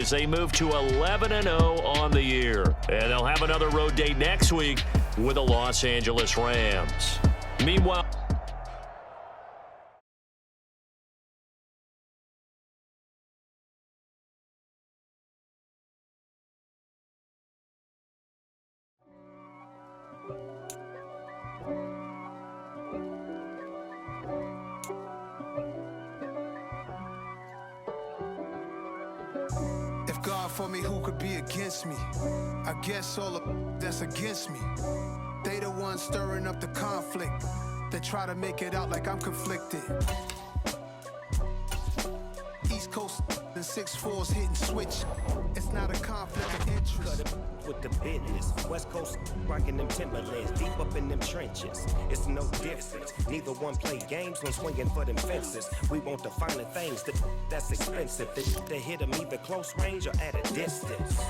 as they move to 11-0 on the year. And they'll have another road date next week with the Los Angeles Rams. Meanwhile, If God for me, who could be against me? I guess all of that's against me. They the ones stirring up the conflict. They try to make it out like I'm conflicted. East Coast and 6'4's hitting switch. It's not a conflict of interest. Cut it with the business. West Coast rocking them Timberlands, deep up in them trenches. It's no difference. Neither one play games when swinging for them fences. We want the finer things that's expensive. They hit them either close range or at a distance.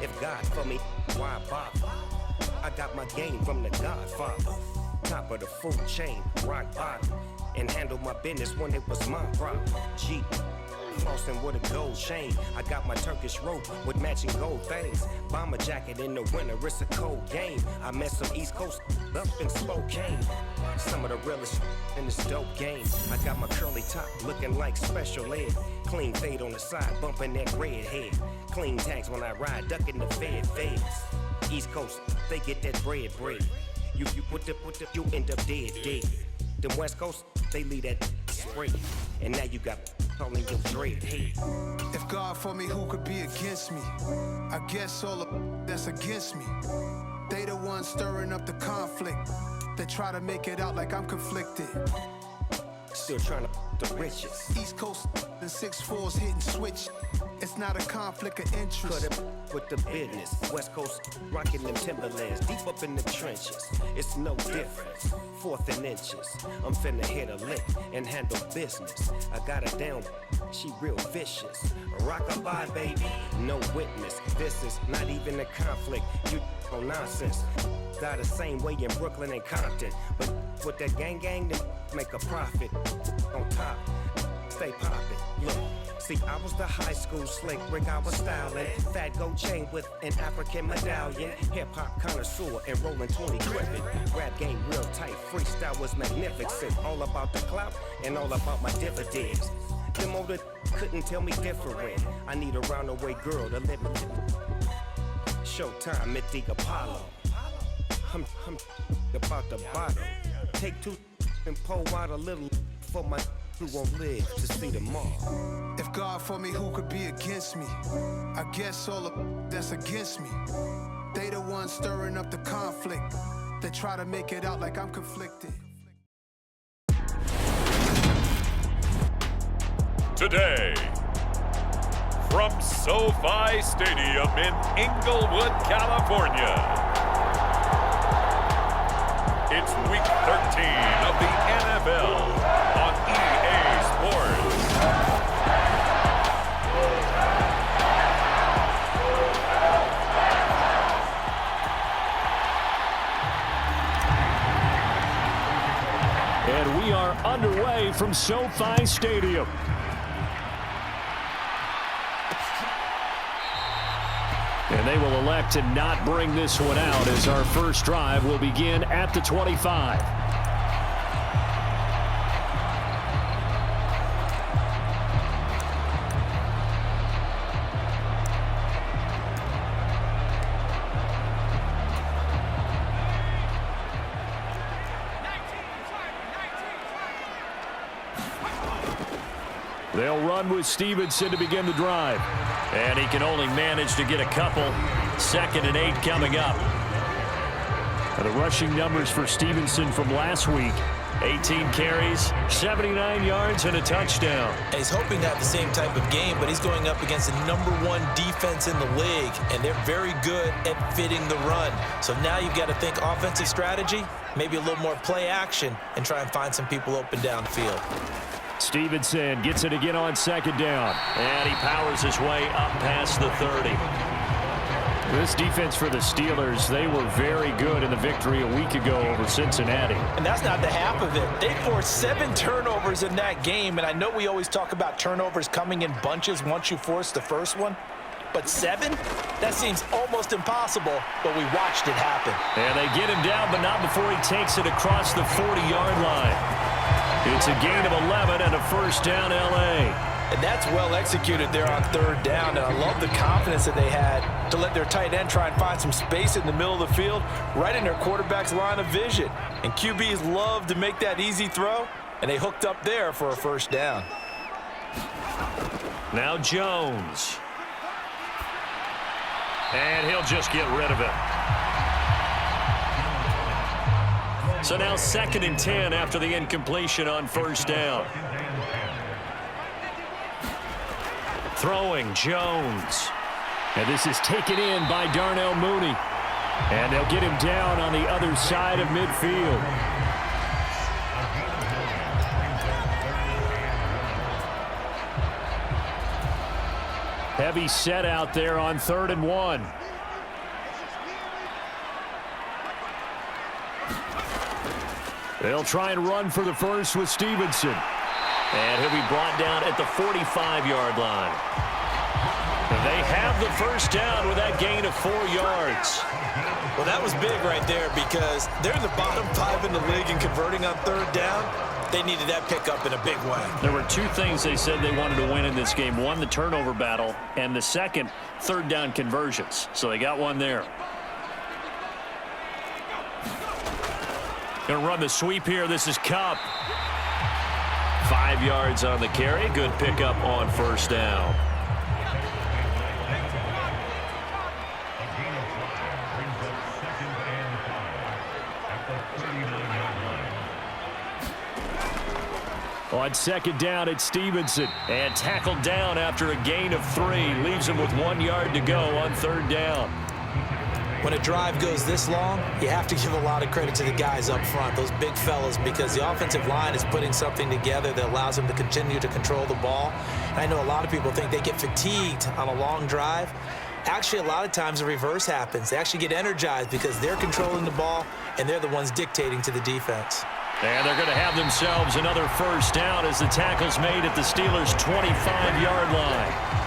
If God for me, why bother? I got my game from the Godfather. Top of the food chain, rock bottom. And handle my business when it was my problem. G. Flossing with a gold chain. I got my Turkish rope with matching gold things. Bomber jacket in the winter, it's a cold game. I met some East Coast up in Spokane. Some of the realest in this dope game. I got my curly top looking like special ed. Clean fade on the side, bumping that red head. Clean tags when I ride, ducking the feds. East Coast, they get that bread. You you end up dead. Them West Coast, they leave that spray. And now you got calling your dread head. If God for me, who could be against me? I guess all of that's against me. They the ones stirring up the conflict. They try to make it out like I'm conflicted. Still trying to the riches. East Coast and 6'4's hitting switch. It's not a conflict of interest. Cut it with the business. West Coast rocking them Timberlands, deep up in the trenches. It's no difference. 4th and inches. I'm finna hit a lick and handle business. I got her down, she real vicious. Rock-a-bye, baby, no witness. This is not even a conflict. You no nonsense. Die the same way in Brooklyn and Compton. But with that gang, then make a profit. On top, stay poppin'. Look. See, I was the high school slick Rick, I was styling. Fat gold chain with an African medallion. Hip-hop connoisseur and rolling 20 gripping. Rap game real tight, freestyle was magnificent. All about the clout and all about my dividends. Them older couldn't tell me different. I need a roundaway girl to let me. Showtime at the Apollo. I'm about the bottle. Take 2 and pour out a little for my who won't live to see tomorrow. If God for me, who could be against me? I guess all of that's against me. They the ones stirring up the conflict. They try to make it out like I'm conflicted. Today, from SoFi Stadium in Inglewood, California, it's Week 13 of the NFL on EA Sports. and we are underway from SoFi Stadium. And they will elect to not bring this one out as our first drive will begin at the 25. They'll run with Stevenson to begin the drive. And he can only manage to get a couple. 2nd and 8 coming up. And the rushing numbers for Stevenson from last week. 18 carries, 79 yards, and a touchdown. He's hoping to have the same type of game, but he's going up against the #1 defense in the league, and they're very good at fitting the run. So now you've got to think offensive strategy, maybe a little more play action, and try and find some people open downfield. Stevenson gets it again on 2nd down. And he powers his way up past the 30. This defense for the Steelers, they were very good in the victory a week ago over Cincinnati. And that's not the half of it. They forced 7 turnovers in that game, and I know we always talk about turnovers coming in bunches once you force the first one, but 7? That seems almost impossible, but we watched it happen. And they get him down, but not before he takes it across the 40-yard line. It's a gain of 11 and a first down, L.A. And that's well executed there on 3rd down, and I love the confidence that they had to let their tight end try and find some space in the middle of the field, right in their quarterback's line of vision. And QBs love to make that easy throw, and they hooked up there for a first down. Now Jones. And he'll just get rid of it. So now 2nd and 10 after the incompletion on first down. Throwing Jones. And this is taken in by Darnell Mooney. And they'll get him down on the other side of midfield. Heavy set out there on 3rd and 1. They'll try and run for the first with Stevenson. And he'll be brought down at the 45-yard line. They have the first down with that gain of 4 yards. Well, that was big right there because they're in the bottom 5 in the league in converting on 3rd down. They needed that pickup in a big way. There were 2 things they said they wanted to win in this game. One, the turnover battle, and the second, 3rd down conversions. So they got one there. Going to run the sweep here. This is Kupp. 5 yards on the carry. Good pickup on first down. On 2nd down, it's Stevenson. And tackled down after a gain of 3. Leaves him with 1 yard to go on 3rd down. When a drive goes this long, you have to give a lot of credit to the guys up front, those big fellas, because the offensive line is putting something together that allows them to continue to control the ball. And I know a lot of people think they get fatigued on a long drive. Actually, a lot of times the reverse happens. They actually get energized because they're controlling the ball, and they're the ones dictating to the defense. And they're going to have themselves another first down as the tackle's made at the Steelers' 25-yard line.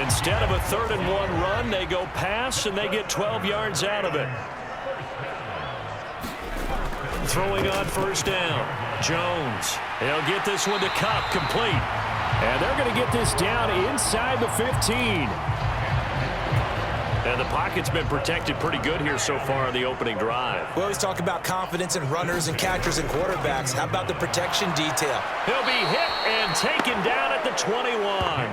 Instead of a 3rd and 1 run, they go pass, and they get 12 yards out of it. Throwing on first down, Jones. He'll get this one to Kupp, complete. And they're going to get this down inside the 15. And the pocket's been protected pretty good here so far on the opening drive. We always talk about confidence in runners and catchers and quarterbacks. How about the protection detail? He'll be hit and taken down at the 21.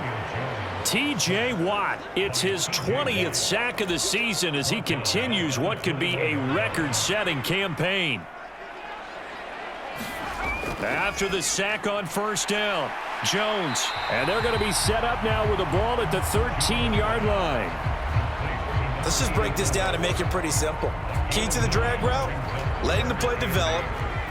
T.J. Watt, it's his 20th sack of the season as he continues what could be a record-setting campaign. After the sack on first down, Jones. And they're going to be set up now with the ball at the 13-yard line. Let's just break this down and make it pretty simple. Key to the drag route, letting the play develop,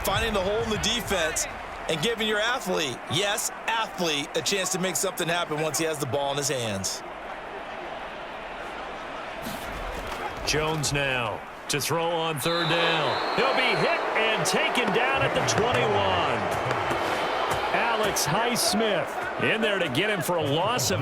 finding the hole in the defense, and giving your athlete, yes, athlete, a chance to make something happen once he has the ball in his hands. Jones now to throw on 3rd down. He'll be hit and taken down at the 21. Alex Highsmith in there to get him for a loss of